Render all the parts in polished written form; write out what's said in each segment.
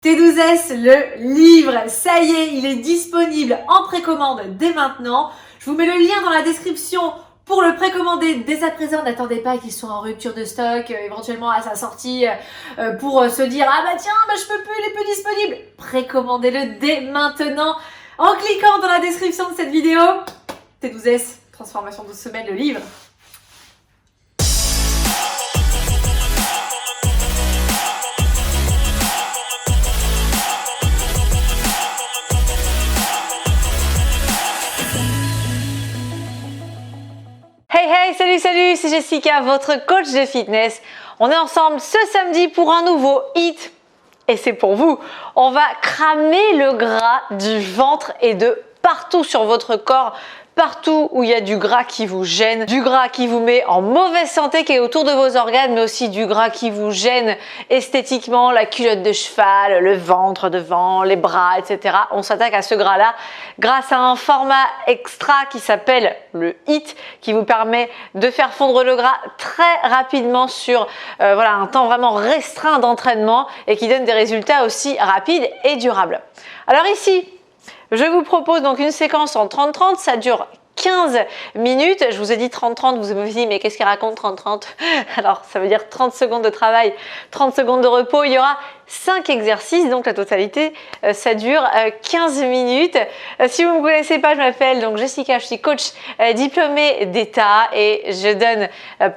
T12S, le livre, ça y est, il est disponible en précommande dès maintenant. Je vous mets le lien dans la description pour le précommander dès à présent. N'attendez pas qu'il soit en rupture de stock, éventuellement à sa sortie, pour se dire « Ah bah tiens, je peux plus, il est plus disponible !» Précommandez-le dès maintenant en cliquant dans la description de cette vidéo. T12S, transformation de semaine, le livre. Hey, salut, c'est Jessica, votre coach de fitness. On est ensemble ce samedi pour un nouveau hit et c'est pour vous. On va cramer le gras du ventre et de partout sur votre corps, partout où il y a du gras qui vous gêne, du gras qui vous met en mauvaise santé, qui est autour de vos organes, mais aussi du gras qui vous gêne esthétiquement, la culotte de cheval, le ventre devant, les bras, etc. On s'attaque à ce gras-là grâce à un format extra qui s'appelle le HIIT, qui vous permet de faire fondre le gras très rapidement sur un temps vraiment restreint d'entraînement et qui donne des résultats aussi rapides et durables. Alors ici, je vous propose donc une séquence en 30-30, ça dure 15 minutes. Je vous ai dit 30-30, vous avez dit mais qu'est-ce qu'il raconte 30-30? Alors ça veut dire 30 secondes de travail, 30 secondes de repos. Il y aura 5 exercices, donc la totalité, ça dure 15 minutes. Si vous ne me connaissez pas, je m'appelle donc Jessica, je suis coach diplômée d'État et je donne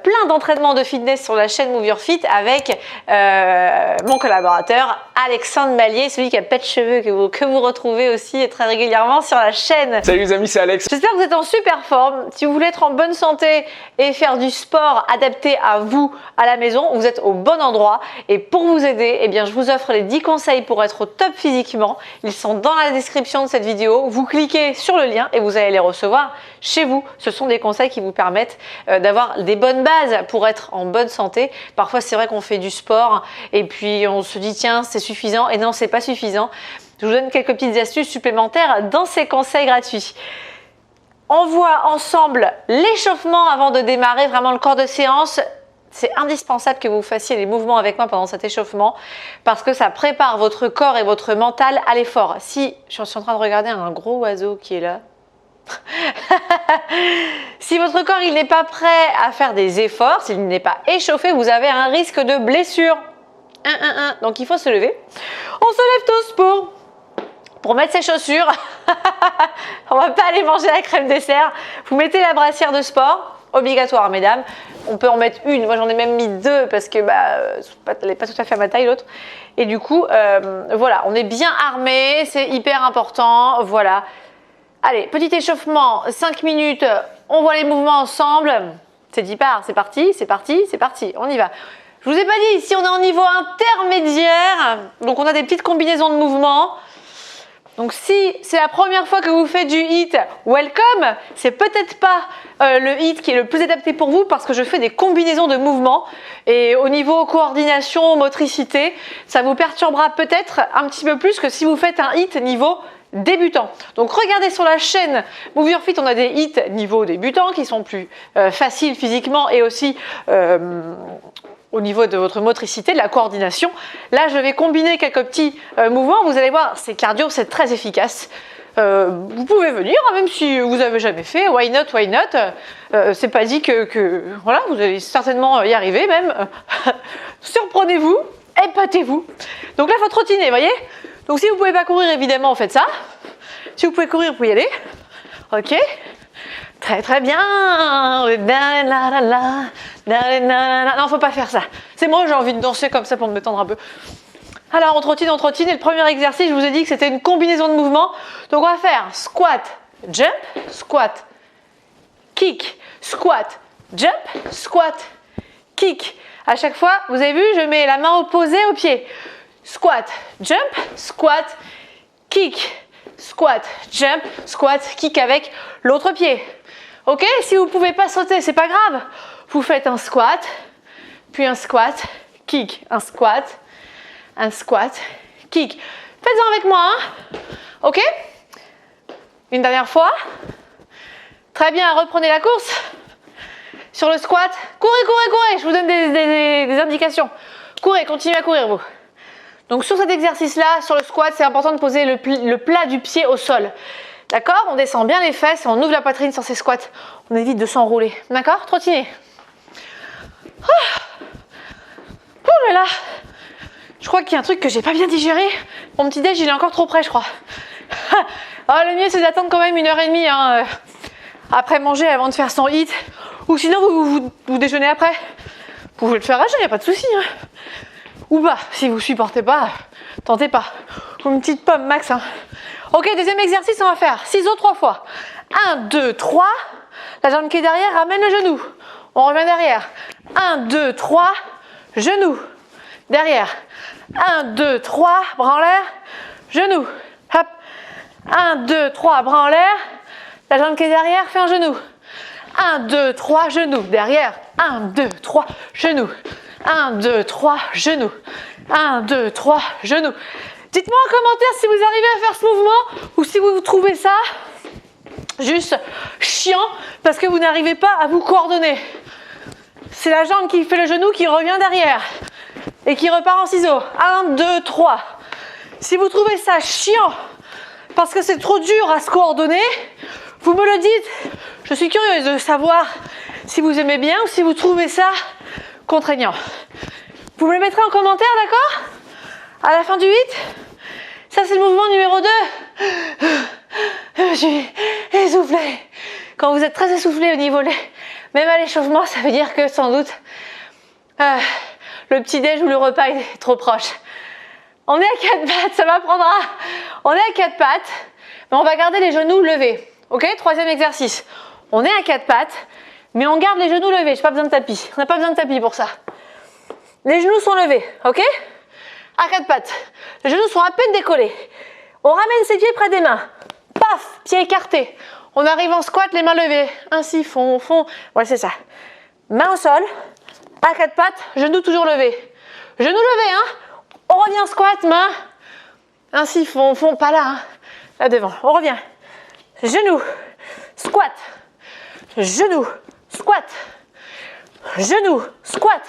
plein d'entraînements de fitness sur la chaîne Move Your Fit avec mon collaborateur Alexandre Mallier, celui qui a pas de cheveux que vous retrouvez aussi très régulièrement sur la chaîne. Salut les amis, c'est Alex. J'espère que vous êtes en super forme. Si vous voulez être en bonne santé et faire du sport adapté à vous à la maison, vous êtes au bon endroit. Et pour vous aider, eh bien, je vous offre les 10 conseils pour être au top physiquement. Ils sont dans la description de cette vidéo. Vous cliquez sur le lien et vous allez les recevoir chez vous. Ce sont des conseils qui vous permettent d'avoir des bonnes bases pour être en bonne santé. Parfois, c'est vrai qu'on fait du sport et puis on se dit tiens, c'est suffisant. Et non, c'est pas suffisant. Je vous donne quelques petites astuces supplémentaires dans ces conseils gratuits. On voit ensemble l'échauffement avant de démarrer vraiment le corps de séance. C'est indispensable que vous fassiez les mouvements avec moi pendant cet échauffement parce que ça prépare votre corps et votre mental à l'effort. Si je suis en train de regarder un gros oiseau qui est là, si votre corps il n'est pas prêt à faire des efforts, s'il n'est pas échauffé, vous avez un risque de blessure. Donc il faut se lever. On se lève tous pour mettre ses chaussures. On va pas aller manger la crème dessert. Vous mettez la brassière de sport. Obligatoire, mesdames. On peut en mettre une. Moi, j'en ai même mis 2 parce que elle n'est pas tout à fait à ma taille, l'autre. Et du coup, voilà, on est bien armé. C'est hyper important. Voilà. Allez, petit échauffement, 5 minutes. On voit les mouvements ensemble. C'est 10 parts. C'est parti, c'est parti, c'est parti. On y va. Je vous ai pas dit, ici, on est en niveau intermédiaire. Donc, on a des petites combinaisons de mouvements. Donc si c'est la première fois que vous faites du HIIT, welcome. C'est peut-être pas le HIIT qui est le plus adapté pour vous parce que je fais des combinaisons de mouvements et au niveau coordination, motricité, ça vous perturbera peut-être un petit peu plus que si vous faites un HIIT niveau débutant. Donc regardez sur la chaîne Move Your Fit, on a des HIIT niveau débutant qui sont plus faciles physiquement et aussi au niveau de votre motricité, de la coordination. Là, je vais combiner quelques petits mouvements. Vous allez voir, c'est cardio, c'est très efficace. Vous pouvez venir, même si vous n'avez jamais fait. Why not, why not? C'est pas dit que voilà, vous allez certainement y arriver même. Surprenez-vous, épatez-vous. Donc là, il faut trottiner, voyez? Donc si vous ne pouvez pas courir, évidemment, faites ça. Si vous pouvez courir, vous pouvez y aller. Ok? Très bien. Non, faut pas faire ça. C'est moi, j'ai envie de danser comme ça pour me détendre un peu. Alors, on trottine. Et le premier exercice, je vous ai dit que c'était une combinaison de mouvements. Donc, on va faire squat, jump, squat, kick, squat, jump, squat, kick. À chaque fois, vous avez vu, je mets la main opposée au pied. Squat, jump, squat, kick, squat, jump, squat, kick avec l'autre pied. Ok, si vous ne pouvez pas sauter, c'est pas grave. Vous faites un squat, puis un squat, kick, un squat, kick. Faites-en avec moi, hein. Ok? Une dernière fois. Très bien, reprenez la course. Sur le squat, courez. Je vous donne des indications. Courez, continuez à courir vous. Donc sur cet exercice-là, sur le squat, c'est important de poser le plat du pied au sol. D'accord? On descend bien les fesses et on ouvre la poitrine sur ces squats. On évite de s'enrouler. D'accord? Trottinez. Oh là là! Je crois qu'il y a un truc que j'ai pas bien digéré. Mon petit déj, il est encore trop près, je crois. Le mieux, c'est d'attendre quand même 1h30 hein, après manger avant de faire son hit. Ou sinon, vous déjeunez après. Vous pouvez le faire à jeun, il n'y a pas de souci. Hein. Ou pas, si vous supportez pas, tentez pas. Ou une petite pomme max. Hein. Ok, deuxième exercice, on va faire ciseaux 3 fois. 1, 2, 3. La jambe qui est derrière, ramène le genou. On revient derrière. 1, 2, 3. Genou. Derrière. 1, 2, 3. Bras en l'air. Genou. Hop. 1, 2, 3. Bras en l'air. La jambe qui est derrière, fait un genou. 1, 2, 3. Genou. Derrière. 1, 2, 3. Genou. 1, 2, 3. Genou. 1, 2, 3. Genou. Dites-moi en commentaire si vous arrivez à faire ce mouvement ou si vous trouvez ça juste chiant parce que vous n'arrivez pas à vous coordonner. C'est la jambe qui fait le genou qui revient derrière et qui repart en ciseaux. 1, 2, 3. Si vous trouvez ça chiant parce que c'est trop dur à se coordonner, vous me le dites. Je suis curieuse de savoir si vous aimez bien ou si vous trouvez ça contraignant. Vous me le mettrez en commentaire, d'accord? À la fin du 8. Ça, c'est le mouvement numéro 2. Je suis essoufflée. Quand vous êtes très essoufflé au niveau, même à l'échauffement, ça veut dire que sans doute le petit-déj ou le repas est trop proche. On est à 4 pattes, ça m'apprendra. On est à 4 pattes, mais on va garder les genoux levés. Ok, troisième exercice. On est à 4 pattes, mais on garde les genoux levés. Je n'ai pas besoin de tapis. On n'a pas besoin de tapis pour ça. Les genoux sont levés, ok? À 4 pattes. Les genoux sont à peine décollés. On ramène ses pieds près des mains. Paf, pieds écartés. On arrive en squat, les mains levées. Ainsi, fond. Ouais, c'est ça. Main au sol. À 4 pattes, genoux toujours levés. Genoux levés, hein. On revient en squat, main. Ainsi, fond, pas là, hein. Là devant. On revient. Genoux. Squat. Genoux. Squat. Genoux. Squat.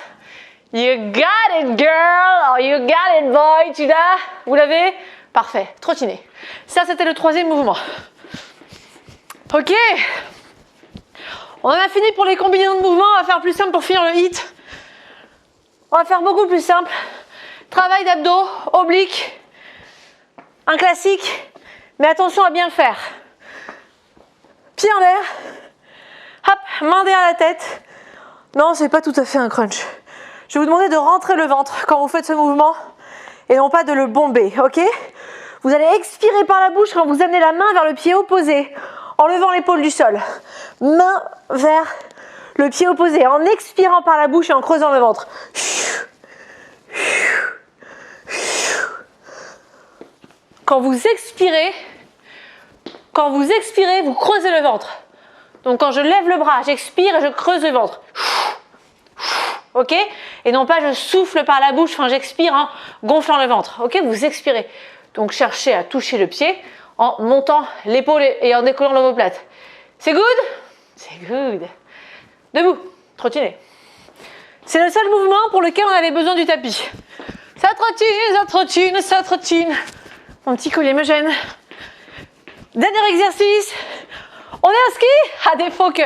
You got it, girl! Or you got it, boy! Tu l'as? Vous l'avez? Parfait. Trottinez. Ça, c'était le troisième mouvement. Ok. On en a fini pour les combinaisons de mouvements. On va faire plus simple pour finir le hit. On va faire beaucoup plus simple. Travail d'abdos, obliques. Un classique. Mais attention à bien le faire. Pied en l'air. Hop, main derrière la tête. Non, c'est pas tout à fait un crunch. Je vais vous demander de rentrer le ventre quand vous faites ce mouvement et non pas de le bomber, ok? Vous allez expirer par la bouche quand vous amenez la main vers le pied opposé en levant l'épaule du sol. Main vers le pied opposé en expirant par la bouche et en creusant le ventre. Quand vous expirez, vous creusez le ventre. Donc quand je lève le bras, j'expire et je creuse le ventre. Ok? Et non pas je souffle par la bouche, enfin j'expire en gonflant le ventre. Ok? Vous expirez. Donc cherchez à toucher le pied en montant l'épaule et en décollant l'omoplate. C'est good? C'est good. Debout. Trottinez. C'est le seul mouvement pour lequel on avait besoin du tapis. Ça trottine, ça trottine, ça trottine. Mon petit collier me gêne. Dernier exercice. On est en ski? À défaut que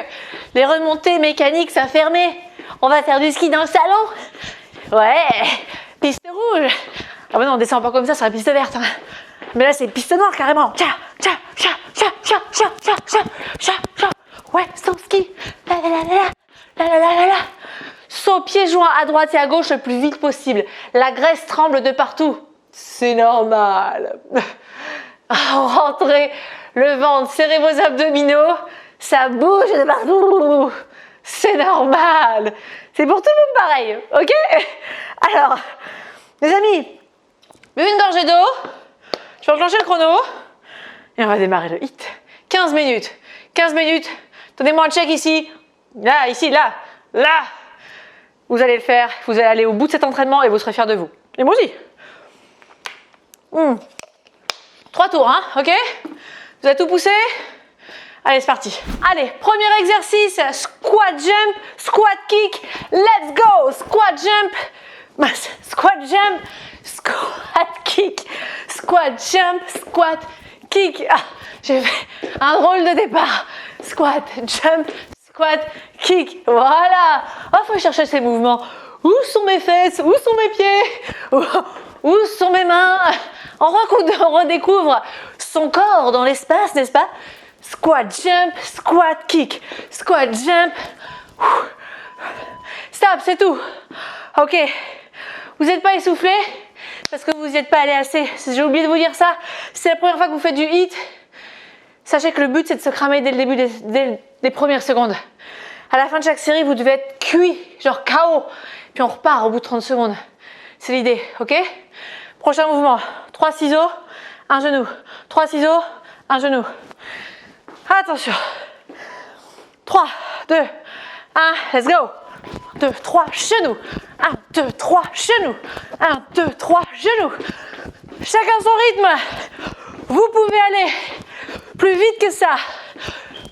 les remontées mécaniques soient fermées. On va faire du ski dans le salon. Ouais, piste rouge. Ah bah non, on descend pas comme ça sur la piste verte. Hein. Mais là, c'est piste noire carrément. Tcha, tcha, tcha, tcha, tcha, tcha, tcha, tcha, tcha, tcha. Ouais, sans ski. La la la la la la la la la. Saut pieds joints à droite et à gauche le plus vite possible. La graisse tremble de partout. C'est normal. Rentrez le ventre, serrez vos abdominaux. Ça bouge de partout. C'est normal. C'est pour tout le monde pareil, ok? Alors, les amis, buvez une gorgée d'eau. Je vais enclencher le chrono. Et on va démarrer le hit. 15 minutes. 15 minutes. Donnez-moi un check ici. Là, ici, là. Là. Vous allez le faire. Vous allez aller au bout de cet entraînement et vous serez fiers de vous. Et moi aussi. 3 tours, hein, ok? Vous avez tout poussé? Allez, c'est parti. Allez, premier exercice, squat jump, squat kick, let's go, squat jump, squat jump, squat kick. Squat, jump, squat, kick. Ah, j'ai fait un drôle de départ. Squat, jump, squat, kick. Voilà. Oh, faut chercher ces mouvements. Où sont mes fesses? Où sont mes pieds? Où sont mes mains? On redécouvre son corps dans l'espace, n'est-ce pas? Squat, jump, squat, kick. Squat, jump. Stop, c'est tout. Ok. Vous n'êtes pas essoufflé parce que vous n'y êtes pas allé assez. J'ai oublié de vous dire ça. C'est la première fois que vous faites du HIIT. Sachez que le but, c'est de se cramer dès le début des premières secondes. À la fin de chaque série, vous devez être cuit, genre KO. Puis on repart au bout de 30 secondes. C'est l'idée, ok? Prochain mouvement. 3 ciseaux, un genou. 3 ciseaux, un genou. Attention. 3, 2, 1, let's go. 2, 3, genoux. 1, 2, 3, genoux. 1, 2, 3, genoux. Chacun son rythme. Vous pouvez aller plus vite que ça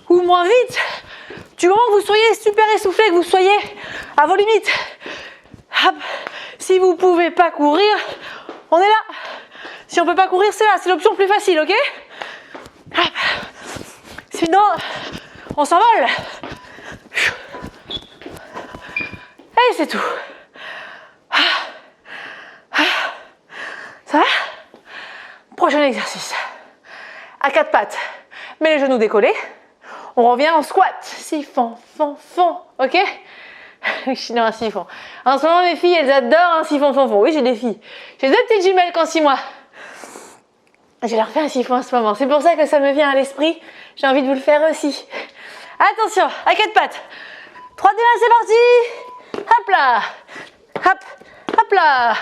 ou moins vite. Du moment que vous soyez super essoufflé, que vous soyez à vos limites. Hop. Si vous ne pouvez pas courir, on est là. Si on ne peut pas courir, c'est là. C'est l'option plus facile, ok? Hop. Sinon, on s'envole. Et c'est tout. Ça va? Prochain exercice. À 4 pattes, mais les genoux décollés. On revient en squat. Siphon, fond, ok? Je suis dans un siphon. En ce moment, mes filles, elles adorent un siphon, fond. Oui, j'ai des filles. J'ai 2 petites jumelles qui ont 6 mois. Je leur fais un siphon en ce moment. C'est pour ça que ça me vient à l'esprit. J'ai envie de vous le faire aussi. Attention, à 4 pattes. 3, 2, 1, c'est parti. Hop là. Hop, hop là.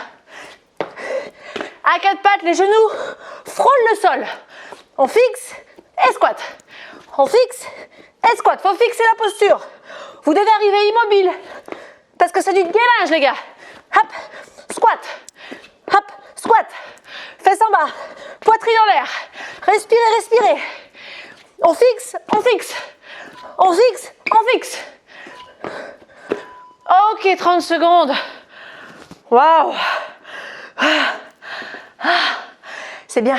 À 4 pattes, les genoux frôlent le sol. On fixe et squat. On fixe et squat. Faut fixer la posture. Vous devez arriver immobile. Parce que c'est du gainage, les gars. Hop, squat. Hop, squat. Fesses en bas. Poitrine en l'air. Respirez, respirez. On fixe, on fixe. On fixe, on fixe. Ok, 30 secondes. Waouh. C'est bien.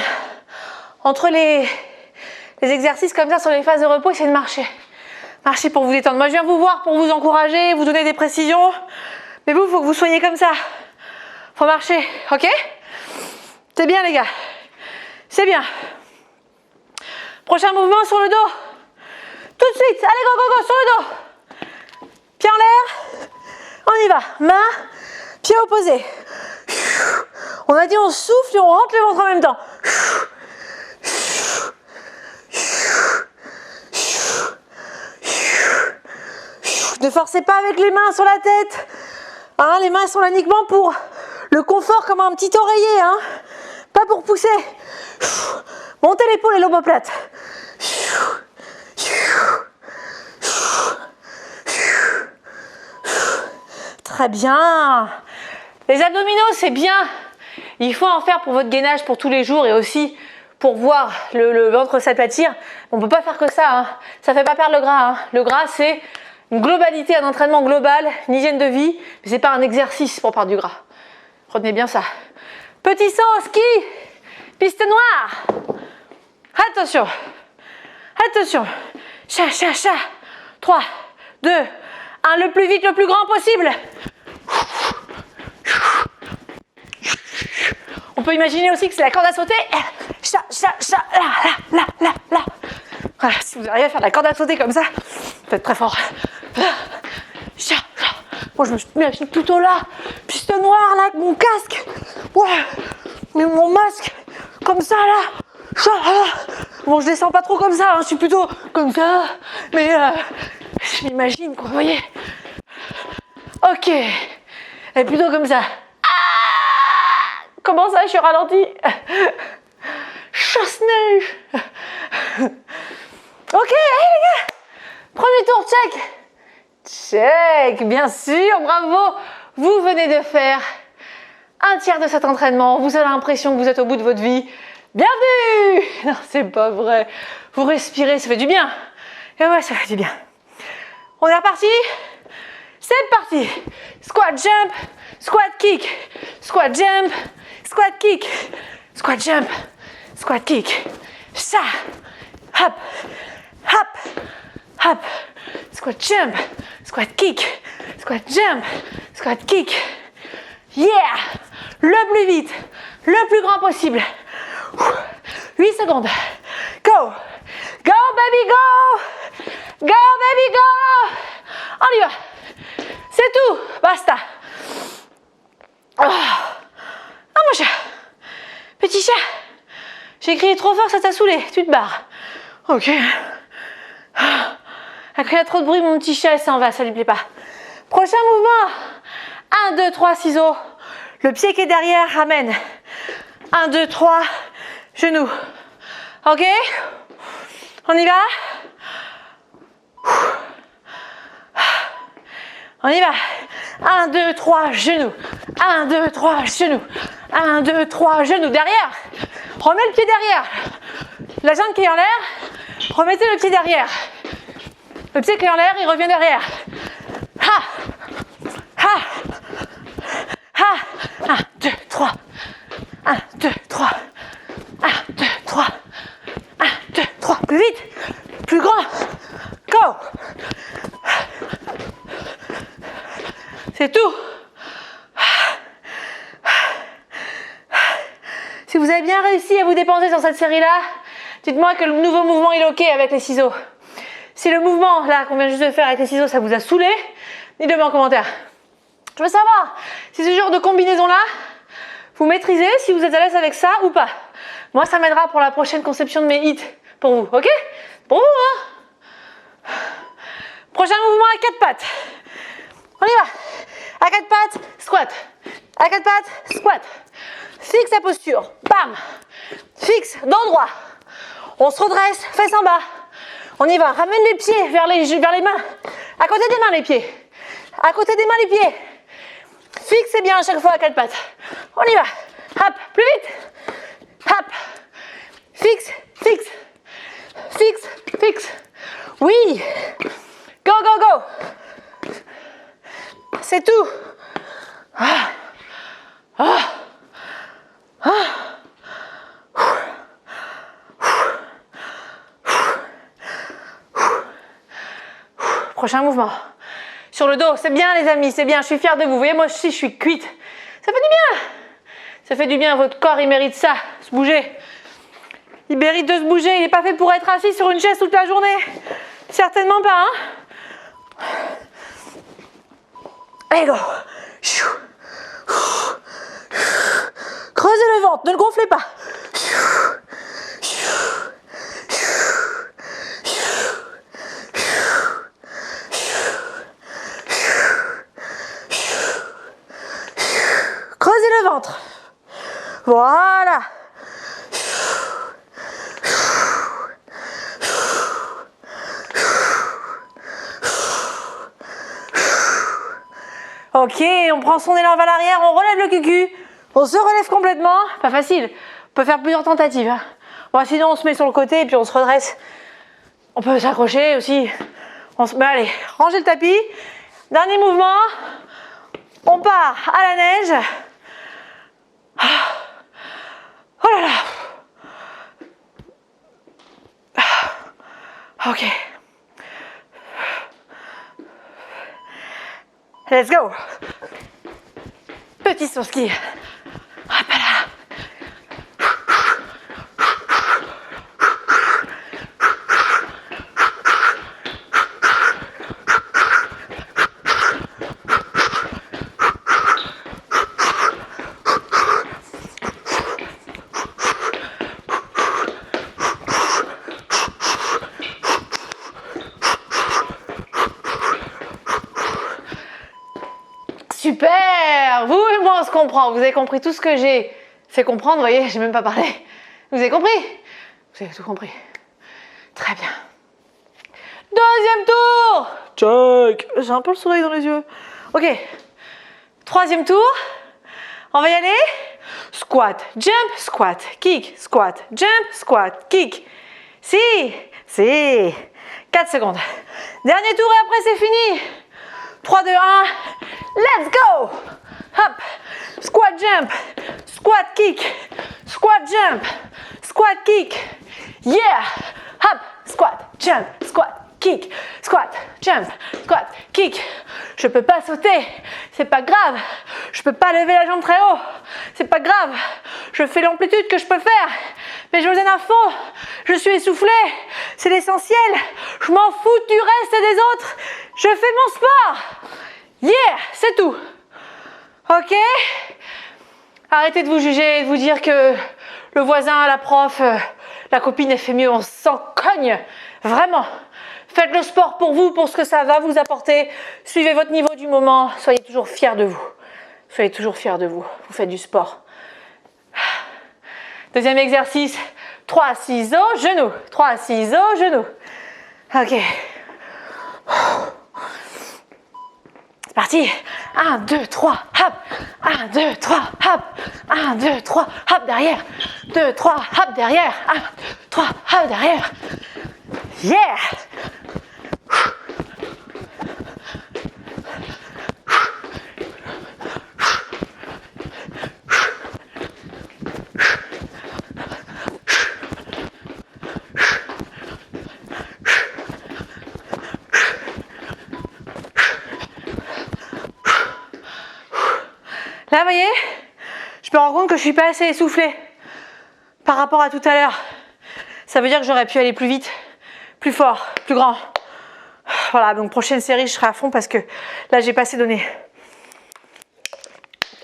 Entre les exercices comme ça sur les phases de repos, essayez de marcher. Marchez pour vous détendre. Moi, je viens vous voir pour vous encourager, vous donner des précisions. Mais vous, il faut que vous soyez comme ça. Faut marcher, ok? C'est bien, les gars. C'est bien. Prochain mouvement sur le dos. Tout de suite. Allez, go, go, go, sur le dos. Pied en l'air. On y va. Main, pied opposé. On a dit on souffle et on rentre le ventre en même temps. Ne forcez pas avec les mains sur la tête. Hein, les mains sont là uniquement pour le confort comme un petit oreiller. Hein. Pas pour pousser. Montez l'épaule et l'omoplate. Très bien. Les abdominaux, c'est bien. Il faut en faire pour votre gainage pour tous les jours et aussi pour voir le ventre s'aplatir. On ne peut pas faire que ça. Hein. Ça ne fait pas perdre le gras. Hein. Le gras, c'est une globalité, un entraînement global, une hygiène de vie. Mais ce n'est pas un exercice pour perdre du gras. Retenez bien ça. Petit saut au ski. Piste noire. Attention. Attention. Chat, chat, chat. 3, 2, 1. Le plus vite, le plus grand possible. On peut imaginer aussi que c'est la corde à sauter. Chat, chat, chat. Là. Voilà, si vous arrivez à faire la corde à sauter comme ça, vous êtes très fort. Chat, chat. Moi, je me m'imagine tout au là. Piste noire, là, avec mon casque. Ouais. Mais mon masque, comme ça, là. Chat, là. Bon, je descends pas trop comme ça. Hein, je suis plutôt comme ça. Mais je m'imagine, quoi, vous voyez. Ok. Et plutôt comme ça. Comment ça, je suis ralenti? Chasse-neige. Ok, hey, les gars. Premier tour, check. Check, bien sûr, bravo. Vous venez de faire un tiers de cet entraînement. Vous avez l'impression que vous êtes au bout de votre vie. Bienvenue. Non, c'est pas vrai. Vous respirez, ça fait du bien. Et ouais, ça fait du bien. On est reparti. C'est parti. Squat, jump, squat, kick, squat, jump, squat, kick, squat, jump, squat, kick. Ça. Hop, hop, hop. Squat, jump, squat, kick, squat, jump, squat, kick. Yeah. Le plus vite, le plus grand possible. 8 secondes. Go. Go, baby, go. Go, baby, go. On y va. C'est tout. Basta. Oh, mon chat. Petit chat. J'ai crié trop fort, ça t'a saoulé. Tu te barres. Ok. Elle crée trop de bruit, mon petit chat, et ça en va, ça lui plaît pas. Prochain mouvement. 1, 2, 3, ciseaux. Le pied qui est derrière, ramène. 1, 2, 3, genoux. Ok? On y va? On y va. 1, 2, 3, genoux. 1, 2, 3, genoux. 1, 2, 3, genoux. Derrière. Remets le pied derrière. La jambe qui est en l'air, remettez le pied derrière. Le pied qui est en l'air, il revient derrière. Ha! Ha! Ha! 1, 2, 3. 1, 2, 3. 1, 2, 3. 1, 2, 3. Plus vite. Plus grand. Go! C'est tout. Si vous avez bien réussi à vous dépenser sur cette série-là, dites-moi que le nouveau mouvement est OK avec les ciseaux. Si le mouvement là qu'on vient juste de faire avec les ciseaux, ça vous a saoulé, dites-le moi en commentaire. Je veux savoir si ce genre de combinaison-là, vous maîtrisez, si vous êtes à l'aise avec ça ou pas. Moi, ça m'aidera pour la prochaine conception de mes hits pour vous, OK? Pour vous, hein? Prochain mouvement à 4 pattes. On y va. À 4 pattes, squat. À 4 pattes, squat. Fixe la posture. Bam. Fixe, dos droit. On se redresse, fesses en bas. On y va. Ramène les pieds vers les mains. À côté des mains, les pieds. À côté des mains, les pieds. Fixez bien à chaque fois à 4 pattes. On y va. Hop, plus vite. Hop. Fixe, fixe. Fixe, fixe. Oui. Go, go, go. C'est tout. Ah. Ah. Ah. Prochain mouvement. Sur le dos, c'est bien les amis, c'est bien, je suis fière de vous. Vous voyez, moi aussi, je suis cuite. Ça fait du bien. Ça fait du bien, votre corps, il mérite ça, se bouger. Il mérite de se bouger, il n'est pas fait pour être assis sur une chaise toute la journée. Certainement pas, hein. Allez, go. Creusez le ventre, ne le gonflez pas. Creusez le ventre. Voilà. Ok, on prend son élan vers l'arrière, on relève le cucu. On se relève complètement. Pas facile. On peut faire plusieurs tentatives. Hein. Bon, sinon, on se met sur le côté et puis on se redresse. On peut s'accrocher aussi. Allez, rangez le tapis. Dernier mouvement. On part à la neige. Oh là là. Ok. Let's go. Petit saut ski. Hop là. Super! Vous et moi, on se comprend. Vous avez compris tout ce que j'ai fait comprendre. Vous voyez, j'ai même pas parlé. Vous avez compris? Vous avez tout compris. Très bien. Deuxième tour! Check! J'ai un peu le soleil dans les yeux. Ok. Troisième tour. On va y aller. Squat, jump, squat, kick, squat, jump, squat, kick. Si. 4 secondes. Dernier tour et après c'est fini. 3, 2, 1. Let's go. Hop. Squat jump. Squat kick. Squat jump. Squat kick. Yeah. Hop. Squat, jump, squat, kick, squat, jump, squat, kick. Je peux pas sauter, c'est pas grave. Je peux pas lever la jambe très haut, c'est pas grave. Je fais l'amplitude que je peux faire, mais je me donne à fond. Je suis essoufflée, c'est l'essentiel. Je m'en fous du reste des autres. Je fais mon sport. Yeah, c'est tout. Ok? Arrêtez de vous juger et de vous dire que le voisin, la prof, la copine, elle fait mieux. On s'en cogne. Vraiment. Faites le sport pour vous, pour ce que ça va vous apporter. Suivez votre niveau du moment. Soyez toujours fiers de vous. Soyez toujours fiers de vous. Vous faites du sport. Deuxième exercice. 3 assises au genou. 3 assises au genou. Ok. C'est parti. 1, 2, 3, hop. 1, 2, 3, hop. 1, 2, 3, hop derrière. 2, 3, hop derrière. 1, 2, 3, hop derrière. Yeah. Là, vous voyez, je me rends compte que je suis pas assez essoufflée par rapport à tout à l'heure. Ça veut dire que j'aurais pu aller plus vite, plus fort, plus grand. Voilà, donc prochaine série, je serai à fond parce que là, j'ai pas assez donné.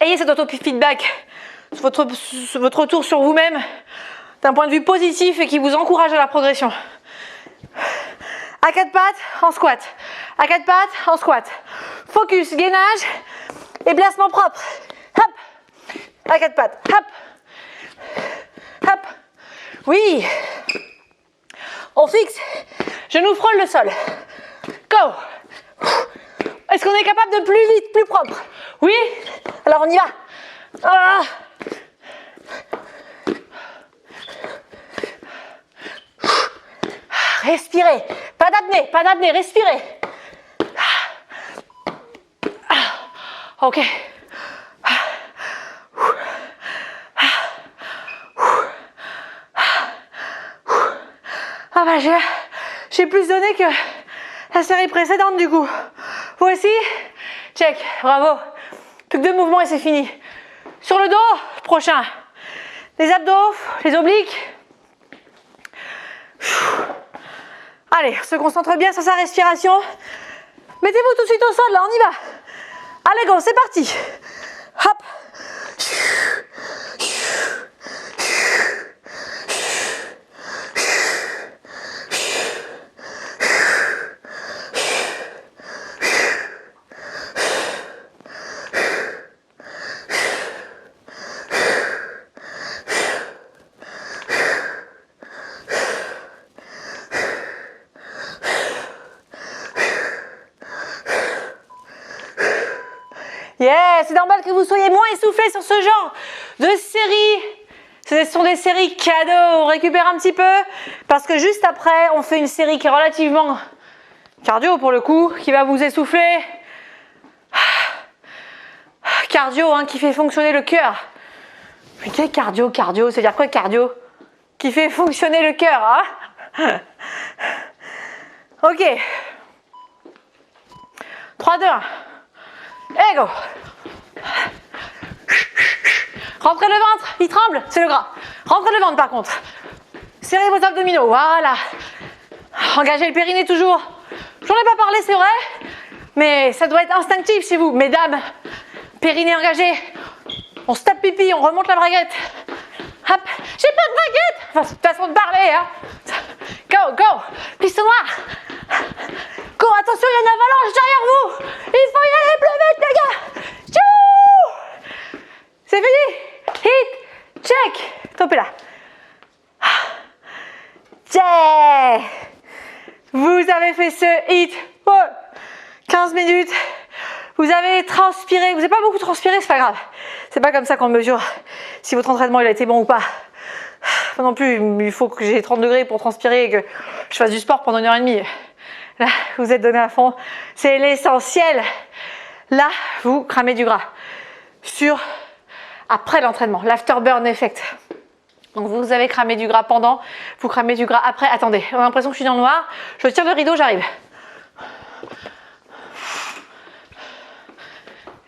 Ayez cet auto-feedback, votre retour sur vous-même d'un point de vue positif et qui vous encourage à la progression. À 4 pattes, en squat. À 4 pattes, en squat. Focus, gainage et placement propre. Hop. À 4 pattes. Hop. Hop. Oui. On fixe. Genou frôle le sol. Go. Est-ce qu'on est capable de plus vite, plus propre? Oui. Alors on y va. Ah. Respirez. Pas d'apnée, respirez. Ok. Ah bah j'ai plus donné que la série précédente du coup. Vous aussi? Check, bravo. Plus que 2 mouvements et c'est fini. Sur le dos, prochain. Les abdos, les obliques. Allez, on se concentre bien sur sa respiration. Mettez-vous tout de suite au sol, là, on y va. Allez, go, c'est parti. Hop. Yeah, c'est normal que vous soyez moins essoufflés sur ce genre de série. Ce sont des séries cadeaux. On récupère un petit peu parce que juste après, on fait une série qui est relativement cardio pour le coup, qui va vous essouffler. Cardio, hein, qui fait fonctionner le cœur. Putain, cardio, ça veut dire quoi cardio? Qui fait fonctionner le cœur, hein? Ok. 3, 2, 1. Et go. Rentrez le ventre, il tremble, c'est le gras. Rentrez le ventre par contre. Serrez vos abdominaux, voilà. Engagez le périnée toujours. J'en ai pas parlé, c'est vrai, mais ça doit être instinctif chez vous. Mesdames, périnée engagé. On se tape pipi, on remonte la braguette. Hop, j'ai pas de braguette. Enfin, c'est une façon de parler, hein. Go, go, piston noir. Go, attention, il y a une avalanche derrière vous. Il faut y aller plus vite, les gars. Tchou. C'est fini. Hit, check. Topez là. Yeah. Vous avez fait ce hit. Oh. 15 minutes. Vous avez transpiré. Vous n'avez pas beaucoup transpiré, c'est pas grave. C'est pas comme ça qu'on mesure si votre entraînement il a été bon ou pas. Moi non plus, il faut que j'ai 30 degrés pour transpirer et que je fasse du sport pendant 1h30. Là, vous êtes donné à fond. C'est l'essentiel. Là, vous cramez du gras. Après l'entraînement, l'afterburn effect. Donc vous avez cramé du gras pendant, vous cramez du gras après. Attendez, on a l'impression que je suis dans le noir. Je tire le rideau, j'arrive.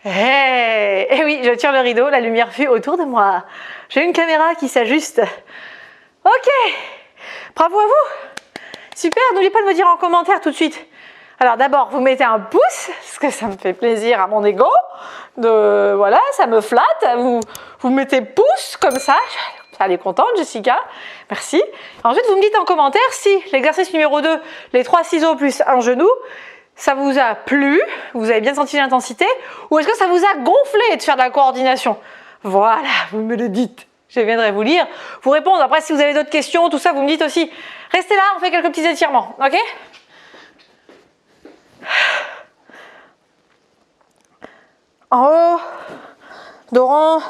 Et oui, je tire le rideau, la lumière fut autour de moi. J'ai une caméra qui s'ajuste. Ok, bravo à vous. Super, n'oubliez pas de me dire en commentaire tout de suite. Alors d'abord, vous mettez un pouce, parce que ça me fait plaisir à mon ego. Voilà, ça me flatte. Vous mettez pouce comme ça. Elle est contente, Jessica. Merci. Ensuite, vous me dites en commentaire si l'exercice numéro 2, les 3 ciseaux plus un genou, ça vous a plu, vous avez bien senti l'intensité, ou est-ce que ça vous a gonflé de faire de la coordination? Voilà, vous me le dites. Je viendrai vous lire, vous répondre. Après, si vous avez d'autres questions, tout ça, vous me dites aussi. Restez là, on fait quelques petits étirements, ok? En haut, dos rond,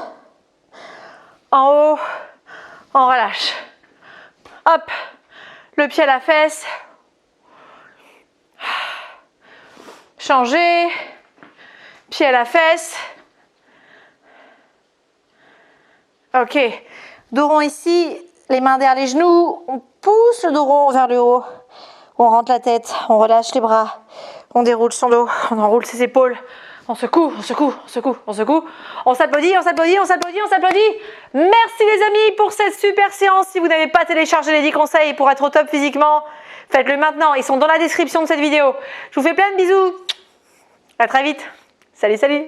en haut, on relâche. Hop, le pied à la fesse. Changer, pied à la fesse. Ok, dos rond ici, les mains derrière les genoux, on pousse le dos rond vers le haut. On rentre la tête, on relâche les bras, on déroule son dos, on enroule ses épaules. On secoue, on secoue, on secoue, on secoue. On s'applaudit, on s'applaudit, on s'applaudit, on s'applaudit. Merci les amis pour cette super séance. Si vous n'avez pas téléchargé les 10 conseils pour être au top physiquement, faites-le maintenant. Ils sont dans la description de cette vidéo. Je vous fais plein de bisous. À très vite. Salut, salut.